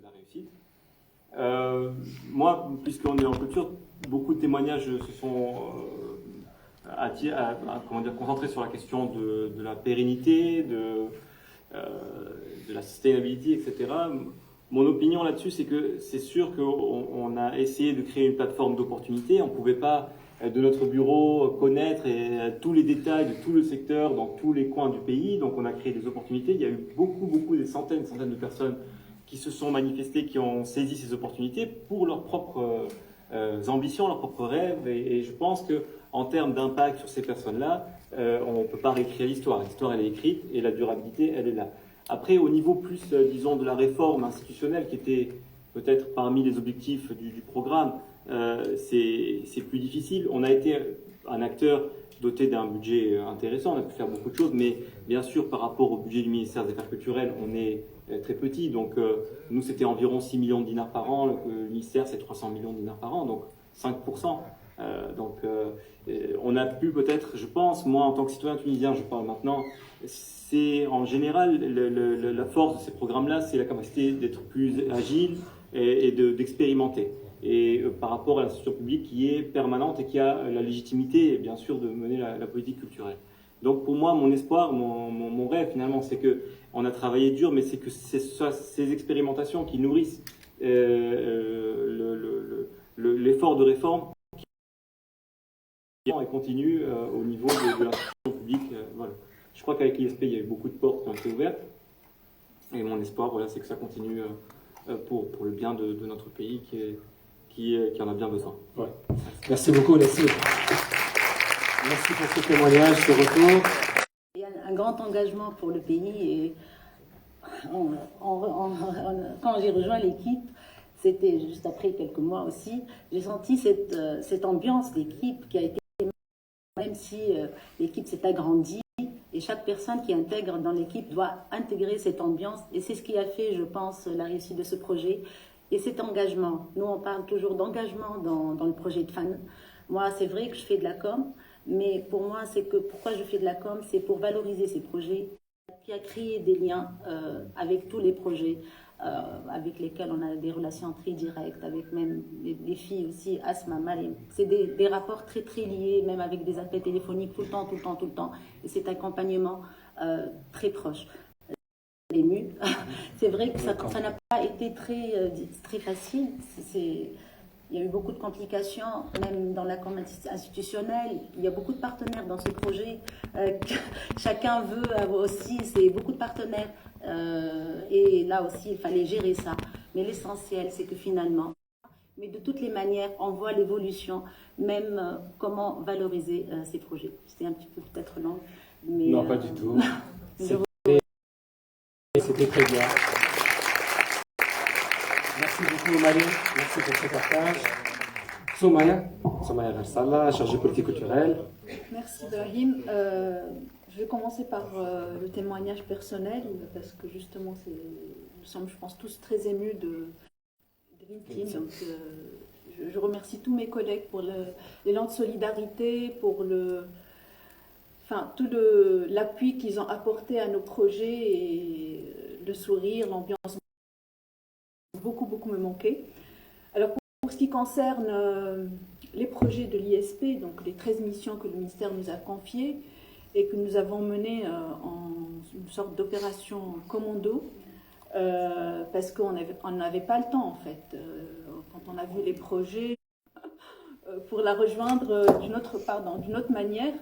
la réussite. Moi, puisqu'on est en culture, beaucoup de témoignages se sont comment dire, concentrés sur la question de la pérennité, de la sustainability, etc. Mon opinion là-dessus, c'est que c'est sûr qu'on a essayé de créer une plateforme d'opportunités. On ne pouvait pas, de notre bureau, connaître tous les détails de tout le secteur dans tous les coins du pays. Donc on a créé des opportunités. Il y a eu beaucoup, des centaines de personnes qui se sont manifestées, qui ont saisi ces opportunités pour leurs propres ambitions, leurs propres rêves. Et je pense qu'en termes d'impact sur ces personnes-là, on ne peut pas réécrire l'histoire. L'histoire, elle est écrite et la durabilité, elle est là. Après, au niveau plus, disons, de la réforme institutionnelle, qui était peut-être parmi les objectifs du programme, c'est plus difficile. On a été un acteur doté d'un budget intéressant, on a pu faire beaucoup de choses, mais bien sûr, par rapport au budget du ministère des Affaires culturelles, on est très petit. Donc, nous, c'était environ 6 millions de dinars par an. Le ministère, c'est 300 millions de dinars par an, donc 5%. On a pu peut-être, je pense, moi, en tant que citoyen tunisien, je parle maintenant, c'est en général la force de ces programmes-là, c'est la capacité d'être plus agile et d'expérimenter. Et par rapport à l'institution publique qui est permanente et qui a la légitimité, bien sûr, de mener la politique culturelle. Donc pour moi, mon espoir, mon rêve finalement, c'est qu'on a travaillé dur, mais c'est que c'est ces expérimentations qui nourrissent l'effort de réforme et continue au niveau de l'institution publique. Voilà. Je crois qu'avec l'ISP, il y a eu beaucoup de portes qui ont été ouvertes. Et mon espoir, voilà, c'est que ça continue pour le bien de notre pays qui en a bien besoin. Ouais. Merci beaucoup, Nassim. Merci pour ce témoignage, ce retour. Il y a un grand engagement pour le pays. Et quand j'ai rejoint l'équipe, c'était juste après quelques mois aussi, j'ai senti cette ambiance d'équipe qui a été, même si l'équipe s'est agrandie, et chaque personne qui intègre dans l'équipe doit intégrer cette ambiance. Et c'est ce qui a fait, je pense, la réussite de ce projet. Et cet engagement, nous on parle toujours d'engagement dans le projet de FAN. Moi, c'est vrai que je fais de la com, mais pour moi, c'est que pourquoi je fais de la com, c'est pour valoriser ces projets, qui a créé des liens avec tous les projets avec lesquels on a des relations très directes, avec même des filles aussi, Asma, Malim. C'est des rapports très liés, même avec des appels téléphoniques tout le temps, et cet accompagnement très proche. Ému. C'est vrai que ça n'a pas été très facile. Il y a eu beaucoup de complications, même dans la com institutionnelle. Il y a beaucoup de partenaires dans ce projet. Chacun veut avoir aussi, c'est beaucoup de partenaires. Et là aussi, il fallait gérer ça. Mais l'essentiel, c'est que finalement, mais de toutes les manières, on voit l'évolution, même comment valoriser ces projets. C'était un petit peu peut-être long. Mais, non, pas du tout. C'était très bien. Merci beaucoup, Marie. Merci pour ce partage. Soumaya Gharsala, chargée politique culturelle. Merci, Ibrahim. Je vais commencer par le témoignage personnel, parce que justement, nous sommes, je pense, tous très émus de LinkedIn. Donc, je remercie tous mes collègues pour l'élan de solidarité, pour tout l'appui qu'ils ont apporté à nos projets et le sourire, l'ambiance. Beaucoup me manquait. Alors pour ce qui concerne les projets de l'ISP, donc les 13 missions que le ministère nous a confiées et que nous avons menées en une sorte d'opération commando, parce qu'on n'avait pas le temps en fait, quand on a vu les projets, pour la rejoindre d'une autre manière.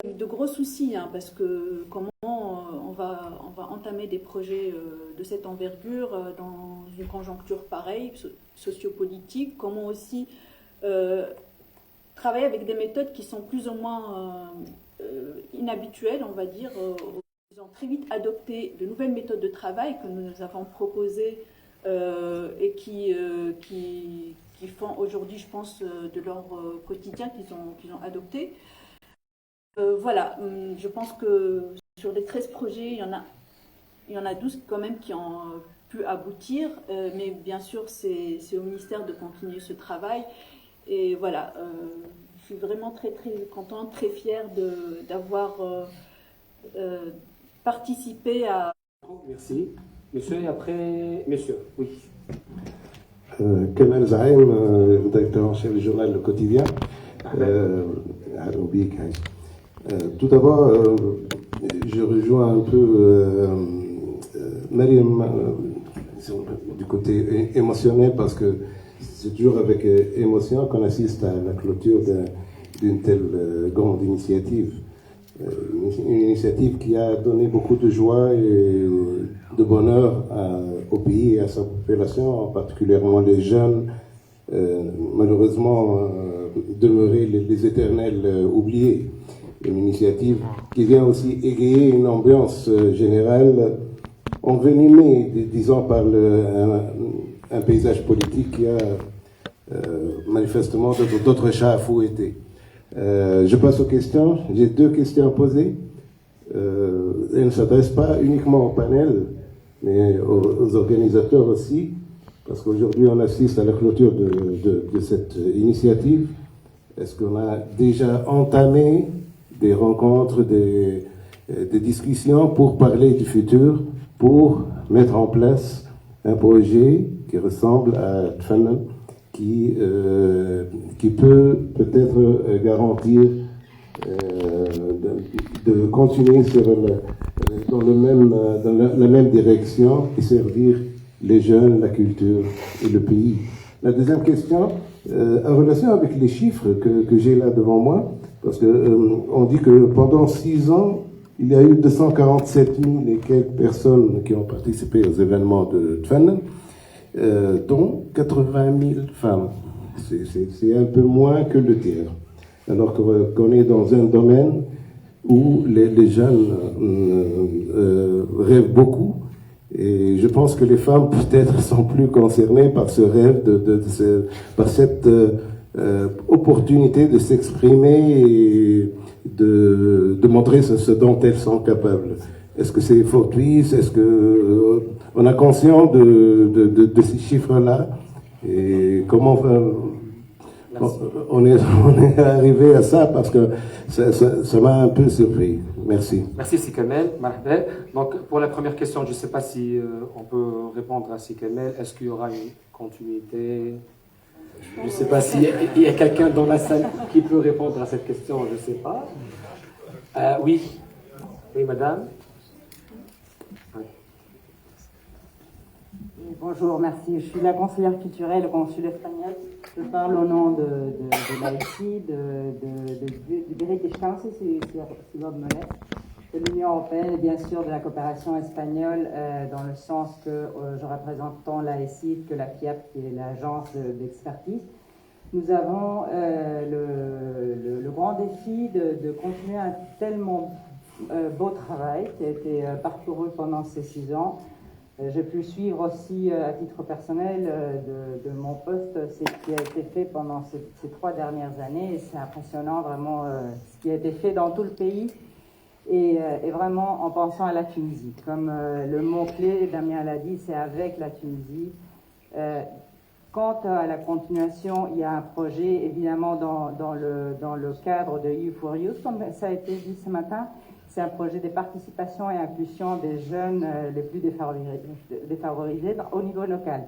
De gros soucis, parce que comment on va entamer des projets de cette envergure dans une conjoncture pareille, sociopolitique, comment aussi travailler avec des méthodes qui sont plus ou moins inhabituelles, on va dire. Ils ont très vite adopté de nouvelles méthodes de travail que nous avons proposées et qui font aujourd'hui, je pense, de leur quotidien qu'ils ont adopté. Voilà, je pense que sur les 13 projets, il y en a 12 quand même qui ont pu aboutir, mais bien sûr, c'est au ministère de continuer ce travail. Et voilà, je suis vraiment très contente, très fière d'avoir participé à... Merci. Monsieur et après, monsieur, oui. Kamel Zaïm, rédacteur en chef du journal Le Quotidien. Tout d'abord, je rejoins un peu Mariam du côté émotionnel parce que c'est toujours avec émotion qu'on assiste à la clôture d'une telle grande initiative. Une initiative qui a donné beaucoup de joie et de bonheur au pays et à sa population, particulièrement les jeunes, malheureusement demeurés les éternels oubliés. Une initiative qui vient aussi égayer une ambiance générale envenimée, disons, par un paysage politique qui a manifestement d'autres chats à fouetter. Je passe aux questions. J'ai 2 questions à poser. Elles ne s'adressent pas uniquement au panel, mais aux organisateurs aussi, parce qu'aujourd'hui on assiste à la clôture de cette initiative. Est-ce qu'on a déjà entamé des rencontres, des discussions pour parler du futur, pour mettre en place un projet qui ressemble à Tfanan, qui peut peut-être garantir de continuer dans la même direction et servir les jeunes, la culture et le pays. La deuxième question, en relation avec les chiffres que j'ai là devant moi, parce qu'on dit que pendant 6 ans, il y a eu 247 000 et quelques personnes qui ont participé aux événements de Tfanan, dont 80 000 femmes. C'est un peu moins que le tiers. Alors qu'on est dans un domaine où les jeunes rêvent beaucoup. Et je pense que les femmes peut-être sont plus concernées par ce rêve, par cette opportunité de s'exprimer et de montrer ce dont elles sont capables. Est-ce que c'est fortuit? Est-ce que on a conscience de ces chiffres-là? Et comment on est arrivé à ça? Parce que ça m'a un peu surpris. Merci. Merci Sikamel. Donc pour la première question, je ne sais pas si on peut répondre à Sikamel. Est-ce qu'il y aura une continuité? Je ne sais pas s'il y a quelqu'un dans la salle qui peut répondre à cette question, je ne sais pas. Oui. Oui, madame. Bonjour, merci. Je suis la conseillère culturelle au consul espagnol. Je parle au nom de l'AICI, du British Council, si l'on me laisse, de l'Union européenne et bien sûr de la coopération espagnole, dans le sens que je représente tant l'AICI que la FIAP, qui est l'agence d'expertise. Nous avons le grand défi de continuer un tellement beau travail qui a été parcouru pendant ces 6 ans. J'ai pu suivre aussi, à titre personnel, de mon poste, ce qui a été fait pendant ces 3 dernières années. Et c'est impressionnant, vraiment, ce qui a été fait dans tout le pays. Et vraiment en pensant à la Tunisie. Comme le mot-clé, Damien l'a dit, c'est avec la Tunisie. Quant à la continuation, il y a un projet, évidemment, dans le cadre de You4Youth, comme ça a été dit ce matin. C'est un projet de participation et inclusion des jeunes les plus défavorisés au niveau local.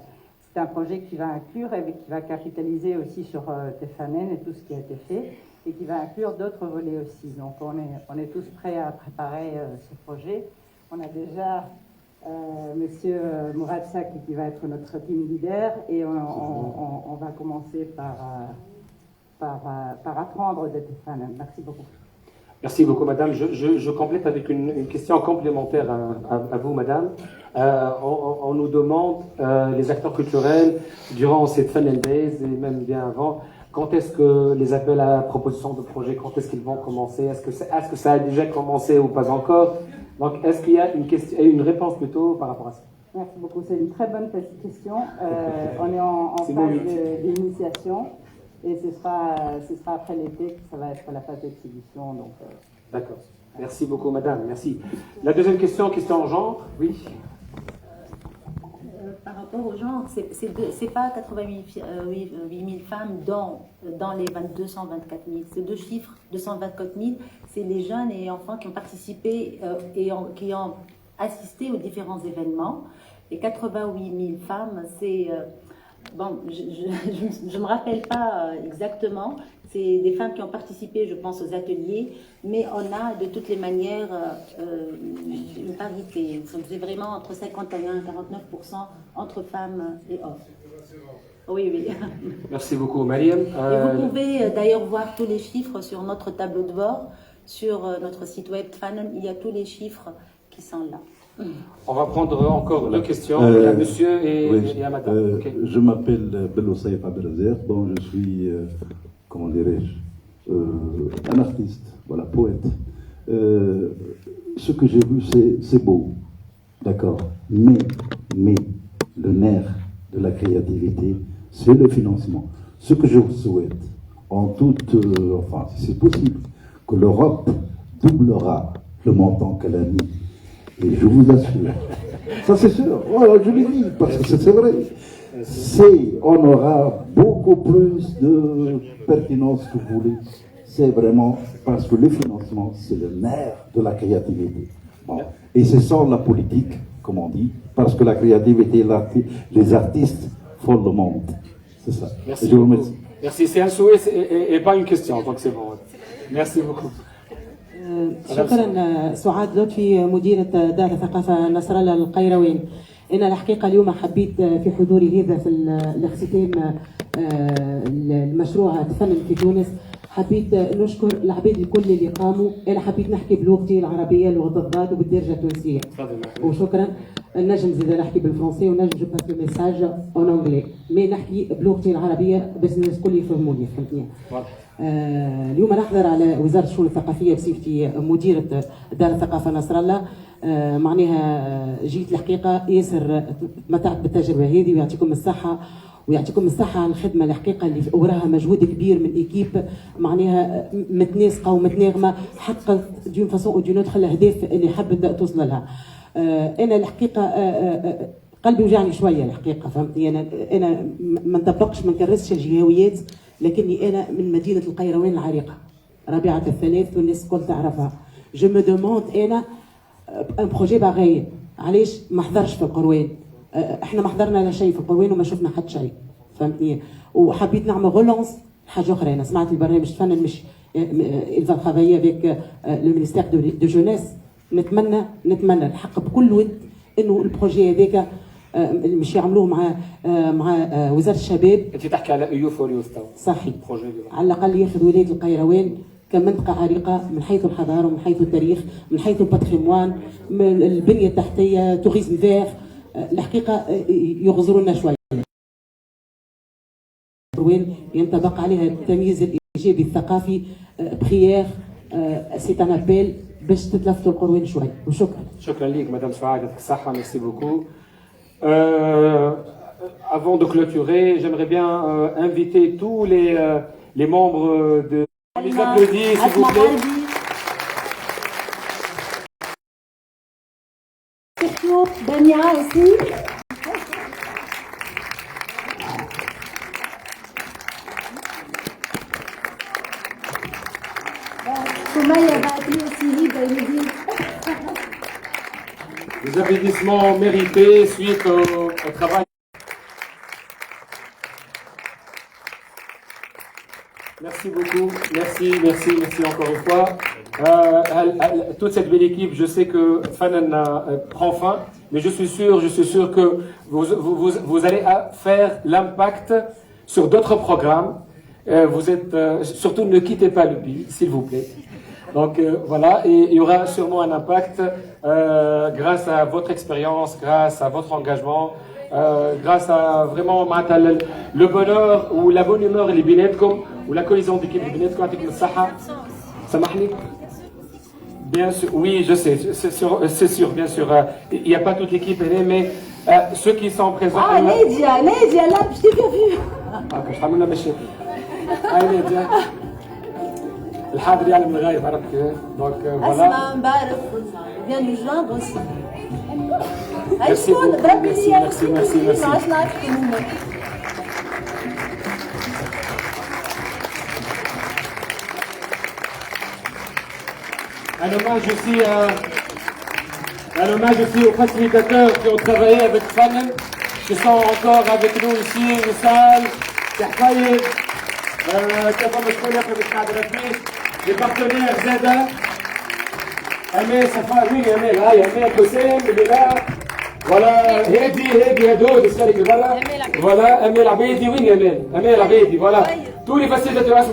C'est un projet qui va inclure et qui va capitaliser aussi sur Tefanen et tout ce qui a été fait, et qui va inclure d'autres volets aussi. Donc on est tous prêts à préparer ce projet. On a déjà Monsieur Mourad Sak qui va être notre team leader, et on va commencer par apprendre de Tefanen. Merci beaucoup. Merci beaucoup, madame. Je complète avec une question complémentaire à vous, madame. On nous demande, les acteurs culturels, durant cette Fan Days et même bien avant, quand est-ce que les appels à proposition de projet, quand est-ce qu'ils vont commencer? Est-ce que ça a déjà commencé ou pas encore? Donc, est-ce qu'il y a une réponse plutôt par rapport à ça? Merci beaucoup. C'est une très bonne question. On est en phase d'initiation. Et ce sera après l'été que ça va être la phase d'exhibition. D'accord. Merci beaucoup, madame. Merci. La deuxième question en genre. Oui. Par rapport au genre, c'est pas 88 000 femmes dans les 224 000. C'est 2 chiffres, 224 000. C'est les jeunes et enfants qui ont participé et qui ont assisté aux différents événements. Et 88 000 femmes, c'est... bon, je ne me rappelle pas exactement. C'est des femmes qui ont participé, je pense, aux ateliers. Mais on a, de toutes les manières, une parité. C'est vraiment entre 51 et 49% entre femmes et hommes. Oui, oui. Merci beaucoup, Mariam. Et vous pouvez d'ailleurs voir tous les chiffres sur notre tableau de bord, sur notre site web Tfanen. Il y a tous les chiffres qui sont là. On va prendre encore deux questions. Il y a monsieur et à madame. Okay. Je m'appelle Bello Saïf Abdelazer. Bon, je suis, comment dirais-je, un artiste, voilà, poète. Ce que j'ai vu, c'est beau, d'accord. Mais le nerf de la créativité, c'est le financement. Ce que je vous souhaite, en toute, enfin, si c'est possible, que l'Europe doublera le montant qu'elle a mis. Et je vous assure, ça c'est sûr, voilà, je l'ai dit, parce que c'est vrai, on aura beaucoup plus de pertinence que vous voulez. C'est vraiment parce que le financement, c'est le nerf de la créativité. Bon. Et c'est sans la politique, comme on dit, parce que la créativité, les artistes font le monde. C'est ça. Merci. Je vous remercie. Merci, c'est un souhait et pas une question, donc c'est bon. Merci beaucoup. شكرا سعاد لطفي مديرة دار الثقافة نصر الله القيروان. أنا الحقيقة اليوم حبيت في حضوري هذا في الاختتام المشروع تفنن في تونس، حبيت نشكر العباد الكل اللي قاموا. أنا حبيت نحكي بلغتي العربية لغة الضاد وبالدارجة التونسية. وشكرا. نجم زيد نحكي بالفرنسي ونجم جو باس لو ميساج اون انجلي، مي نحكي بلغتي العربية باش الناس الكل يفهموني، فهمتني. اليوم نحضر على وزارة الشؤون الثقافية بصفتي مديرة دار الثقافة نصر الله. معناها جيت الحقيقة ياسر تمتعت بالتجربة هذه، ويعطيكم الصحة ويعطيكم الصحة على الخدمة الحقيقة اللي وراها مجهود كبير من إيكيب معناها متناسقة ومتناغمة، حققت دون فاسون أو دون أوتر الأهداف اللي حبت توصل لها. أنا الحقيقة قلبي وجعني شوية الحقيقة، فهمتني. أنا ما نطبقش ما نكرسش الجهويات، لكني أنا من مدينة القيروان العريقة رابعة الثلاث والناس الكل تعرفها. جو مو دوموند أنا ان بروجي باغي علاش ما حضرش في القروان. احنا ما حضرنا لا شيء في القروان وما شفنا حتى شيء، فهمتني. وحبيت نعمل غولونس حاجه اخرى. انا سمعت البرنامج تفنن مش il va travailler avec le ministère de jeunesse. نتمنى الحق بكل ود انه البروجي هذاك مش يعملوه مع وزاره الشباب. انت تحكي على ايو فور يوث تو صحيح. على الاقل ياخذ ولايه القيروان كمنطقة عريقة من حيث الحضارة ومن حيث التاريخ من حيث الباتريموان من البنية التحتية توريزم فير. الحقيقة يغزرونا شوية. وين ينطبق عليها التمييز الإيجابي الثقافي بخيار سيت ان ابيل باش تتلفتوا القروان شوي. وشكرا. شكرا ليك مدام سعاد، يعطيك الصحة. ميرسي بوكو. Avant de clôturer, j'aimerais bien inviter tous les membres de... On les applaudit, s'il vous plaît. Surtout Dania aussi. Soumaya va appeler aussi Libre et lui dire. Des applaudissements mérités suite au travail. Merci beaucoup, merci encore une fois. Toute cette belle équipe, je sais que Tfanen prend fin, mais je suis sûr que vous allez faire l'impact sur d'autres programmes. Vous êtes, surtout ne quittez pas le pays, s'il vous plaît. Donc voilà, et il y aura sûrement un impact grâce à votre expérience, grâce à votre engagement. Grâce à vraiment le bonheur ou la bonne humeur اللي بيناتكم ولا cohésion d'équipe اللي بيناتكم. يعطيكم الصحة. سامحني. Bien sûr, oui, je sais, c'est sûr, bien sûr. Il n'y a pas toute l'équipe, mais ceux qui sont présents. Ah, Lydia, là, je t'ai bien vu. Ah, je t'ai amené mes Allez, Lydia. الحاضر يعلم الغايب عرفت. Donc voilà. أسمع مبارك vient nous joindre aussi. Merci beaucoup. Merci. Un hommage aussi Un hommage aussi aux facilitateurs qui ont travaillé avec Fanem, qui sont encore avec nous ici, Wissal, Tahfaïd, les partenaires Zeda, Amé, Safa, oui, Amé, là, Amé, Kossem, il est là. Voilà, Hedi, Hado, voilà, Amé Labedi, oui, Amé Labedi, voilà. Tous les facilitateurs,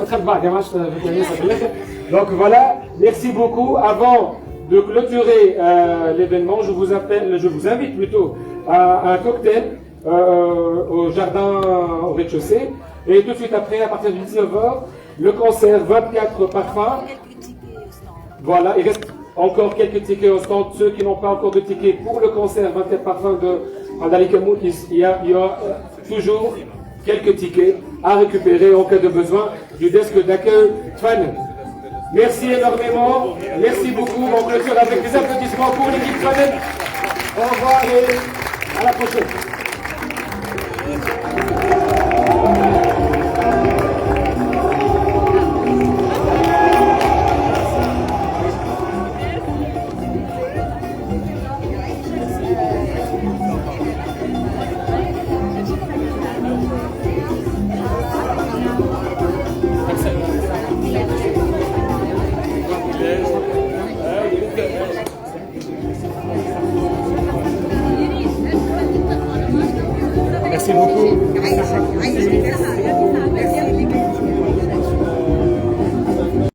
donc voilà, merci beaucoup. Avant de clôturer l'événement, je vous invite plutôt à un cocktail au jardin au rez-de-chaussée. Et tout de suite après, à partir de 19h, le concert 24 parfums. Voilà, il reste encore quelques tickets au stand. Ceux qui n'ont pas encore de tickets pour le concert 24 parfums de Andali Kamout, il y a toujours quelques tickets à récupérer en cas de besoin du desk d'accueil Fan. Merci énormément, merci beaucoup. On clôture avec des applaudissements pour l'équipe Fan. Au revoir et à la prochaine. Merci beaucoup.